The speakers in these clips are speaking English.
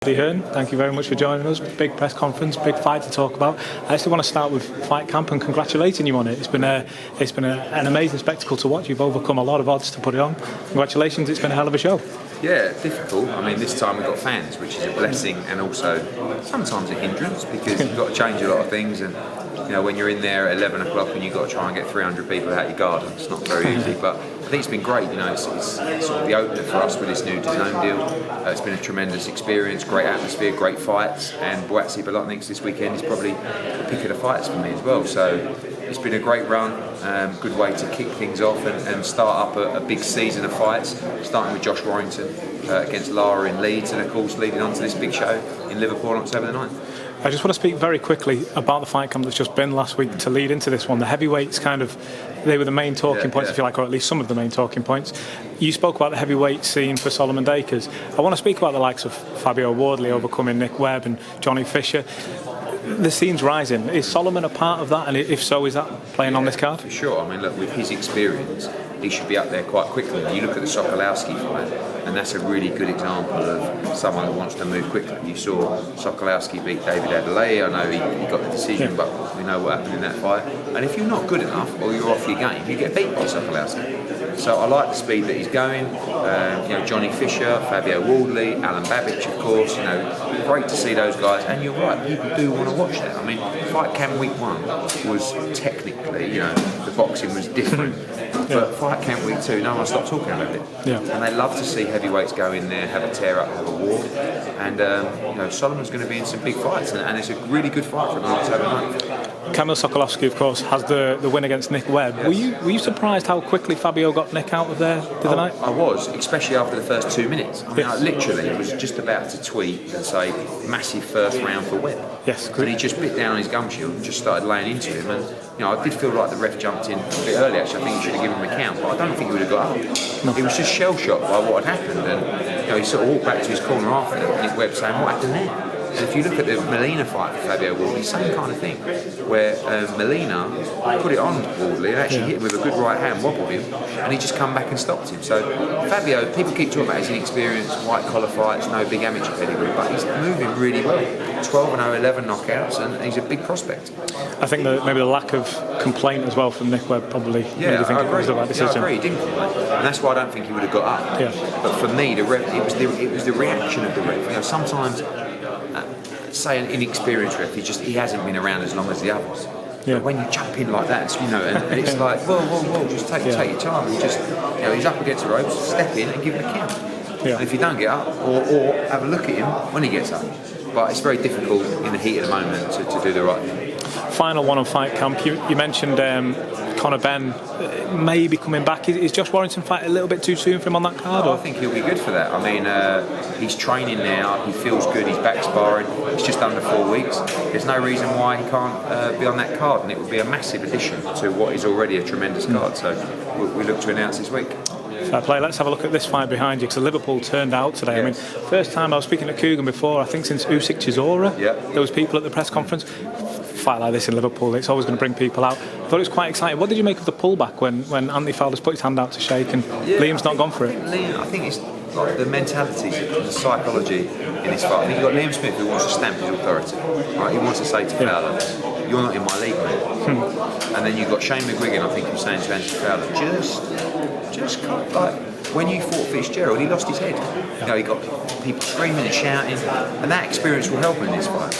Hearn, thank you very much for joining us. Big press conference, big fight to talk about. I actually want to start with Fight Camp and congratulating you on it. It's been an amazing spectacle to watch. You've overcome a lot of odds to put it on. Congratulations, it's been a hell of a show. Yeah, difficult. I mean, this time we've got fans, which is a blessing and also sometimes a hindrance because you've got to change a lot of things. And you know, when you're in there at 11 o'clock and you've got to try and get 300 people out your garden, it's not very easy. But I think it's been great. You know, it's sort of the opener for us with this new DAZN deal. It's been a tremendous experience, great atmosphere, great fights, and Boatsi Bolotniks this weekend is probably the pick of the fights for me as well. So it's been a great run, good way to kick things off and start up a big season of fights, starting with Josh Warrington against Lara in Leeds, and of course leading on to this big show in Liverpool on October the 9th. I just want to speak very quickly about the fight camp that's just been last week to lead into this one. The heavyweights they were the main talking points, if you like, or at least some of the main talking points. You spoke about the heavyweight scene for Solomon Dakers. I want to speak about the likes of Fabio Wardley overcoming Nick Webb and Johnny Fisher. The scene's rising. Is Solomon a part of that? And if so, is that playing on this card? For sure. I mean, look, with his experience, he should be up there quite quickly. You look at the Sokolowski fight, and that's a really good example of someone who wants to move quickly. You saw Sokolowski beat David Adeleye. I know he got the decision, but we know what happened in that fight. And if you're not good enough, or you're off your game, you get beat by Sokolowski. So I like the speed that he's going. You know, Johnny Fisher, Fabio Wardley, Alan Babbage, of course. You know, great to see those guys. And you're right, people do want to watch that. I mean, Fight Camp Week 1 was technically, you know, the boxing was different. But Fight Camp Week 2, no one stopped talking about it. Yeah. And they love to see heavyweights go in there, have a tear up, have a war. And you know, Solomon's going to be in some big fights, and it's a really good fight for him on October 9th. Kamil Sokolowski, of course, has the win against Nick Webb. Yes. Were you surprised how quickly Fabio got Nick out of there the other night? I was, especially after the first 2 minutes. I mean, I literally was just about to tweet and say, massive first round for Webb. Yes, and he just bit down on his gum shield and just started laying into him. And you know, I did feel like the ref jumped in a bit early. Actually, I think he should have given him a count, but I don't think he would have got up. No. He was just shell shocked by what had happened, and you know, he sort of walked back to his corner after Nick Webb saying, "What happened there?" And if you look at the Molina fight for Fabio Wardley, same kind of thing, where Molina put it on Wardley and actually hit him with a good right hand, wobbled him, and he just come back and stopped him. So Fabio, people keep talking about his inexperienced white collar fights, no big amateur pedigree, but he's moving really well. 12-0, 11 knockouts, and he's a big prospect. I think that maybe the lack of complaint as well from Nick Webb probably made you think it was the right decision. Yeah, I agree. He didn't complain, and that's why I don't think he would have got up. Yeah. But for me, the ref, it was the reaction of the ref. You know, sometimes, say an inexperienced ref, he hasn't been around as long as the others. Yeah. But when you jump in like that, you know, and it's like, whoa, just take your time. And just, you know, he's up against the ropes, step in and give him a count. Yeah. And if you don't get up, or have a look at him when he gets up. But it's very difficult in the heat of the moment to do the right thing. Final one on Fight Camp. You mentioned Conor Benn maybe coming back. Is Josh Warrington fight a little bit too soon for him on that card? I think he'll be good for that. I mean, he's training now. He feels good. He's back sparring. It's just under 4 weeks. There's no reason why he can't be on that card, and it would be a massive addition to what is already a tremendous card. So we look to announce this week. Fair play. Let's have a look at this fight behind you, because Liverpool turned out today. Yes. I mean, first time I was speaking to Coogan before, I think since Usyk Chisora. There was people at the press conference. Fight like this in Liverpool, it's always going to bring people out. I thought it was quite exciting. What did you make of the pullback when Anthony Fowler's put his hand out to shake and Liam's not gone for it? I think it's like the mentality, the psychology in this fight. I think you've got Liam Smith who wants to stamp his authority. Right? He wants to say to Fowler, "You're not in my league, mate." And then you've got Shane McGuigan, I think, who's saying to Anthony Fowler, just like when you fought Fitzgerald, he lost his head. You know, he got people screaming and shouting, and that experience will help him in this fight.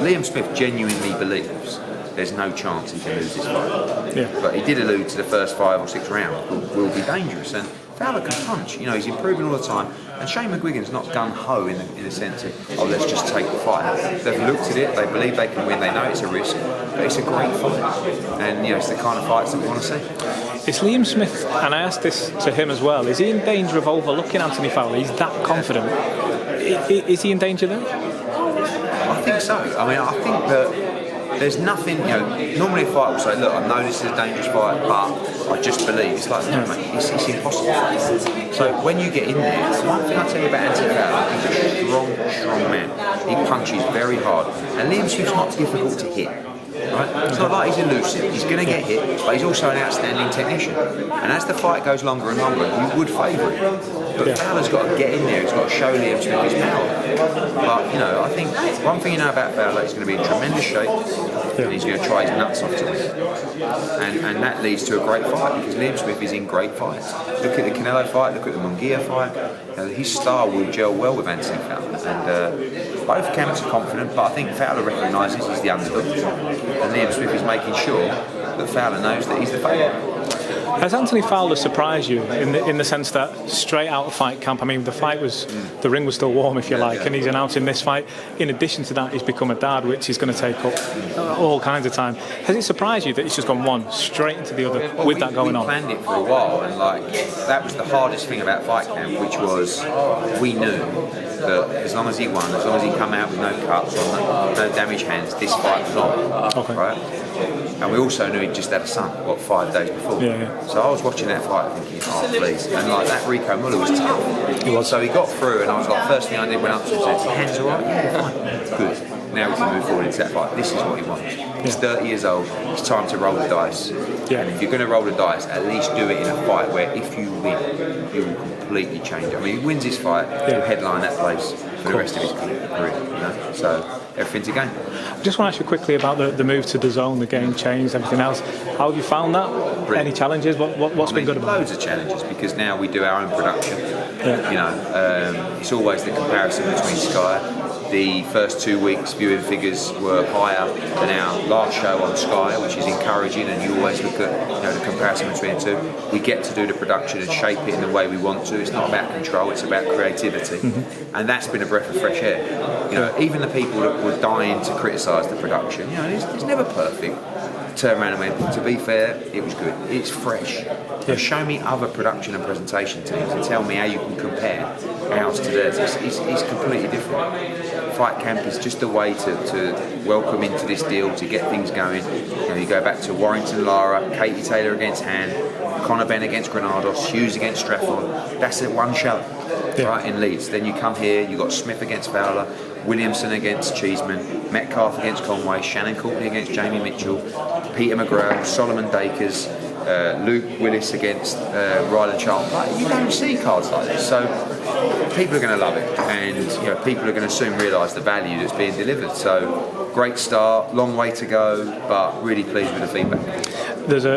Liam Smith genuinely believes there's no chance he can lose this fight. Yeah. But he did allude to the first 5 or 6 rounds will be dangerous, and Fowler can punch. You know, he's improving all the time. And Shane McGuigan's not gung-ho in the sense of, let's just take the fight. They've looked at it, they believe they can win, they know it's a risk, but it's a great fight. And, you know, it's the kind of fights that we want to see. Is Liam Smith, and I asked this to him as well, is he in danger of overlooking Anthony Fowler? He's that confident. Is he in danger there? I think so. I mean, I think that there's nothing, you know, normally a fight will say, look, I know this is a dangerous fight, but I just believe. It's like, no, mate, it's impossible. So when you get in there, one thing I tell you about Anthony Fowler, he's a strong man. He punches very hard. And Liam Smith's not difficult to hit. Right? It's not like he's elusive, he's going to get hit, but he's also an outstanding technician. And as the fight goes longer and longer, you would favour him. But Fowler's got to get in there. He's got to show Liam Smith his power. But you know, I think one thing you know about Fowler, he's going to be in tremendous shape, and he's going to try his nuts off to win. And that leads to a great fight because Liam Smith is in great fights. Look at the Canelo fight. Look at the Munguia fight. You know, his style will gel well with Anthony Fowler. And both camps are confident, but I think Fowler recognises he's the underdog, and Liam Smith is making sure that Fowler knows that he's the favourite. Has Anthony Fowler surprised you in the sense that straight out of fight camp, I mean, the fight was, the ring was still warm, if you like, and he's announcing this fight. In addition to that, he's become a dad, which is going to take up all kinds of time. Has it surprised you that he's just gone one straight into the other with that going on? We planned it for a while, and that was the hardest thing about fight camp, which was we knew that as long as he won, as long as he come out with no cuts or no damaged hands, this fight was on. Okay. Right? And we also knew he'd just had a son, 5 days before. Yeah. So I was watching that fight thinking, oh please. And that Rico Muller was tough. He was. So he got through, and I was like, first thing I did went up to him and said, hands all right? Yeah, fine. Good. Now we can move forward into that fight. This is what he wants. He's 30 years old. It's time to roll the dice. Yeah. And if you're going to roll the dice, at least do it in a fight where if you win, you will completely change it. I mean, he wins this fight, he'll headline that place for the rest of his career. You know? So everything's a game. I just want to ask you quickly about the move to DAZN, the game changed, everything else. How have you found that? Brilliant. Any challenges? What's been good about it? Loads of challenges because now we do our own production. Yeah. You know, it's always the comparison between Sky. The first 2 weeks viewing figures were higher than our last show on Sky, which is encouraging, and you always look at the comparison between the two. We get to do the production and shape it in the way we want to. It's not about control, it's about creativity. And that's been a breath of fresh air. You know, even the people that were dying to criticise the production, you know, it's never perfect. Turn around and went, to be fair, it was good. It's fresh. Show me other production and presentation teams and tell me how you can compare ours to theirs. It's completely different. Fight camp is just a way to welcome into this deal, to get things going. You know, you go back to Warrington, Lara, Katie Taylor against Hearn, Conor Benn against Granados, Hughes against Stratford. That's at one show, right, in Leeds. Then you come here, you've got Smith against Fowler, Williamson against Cheeseman, Metcalf against Conway, Shannon Courtney against Jamie Mitchell, Peter McGrath, Solomon Dakers, Luke Willis against Ryland Charlton. You don't see cards like this, so people are going to love it, and you know, people are going to soon realise the value that's being delivered. So great start, long way to go, but really pleased with the feedback. There's a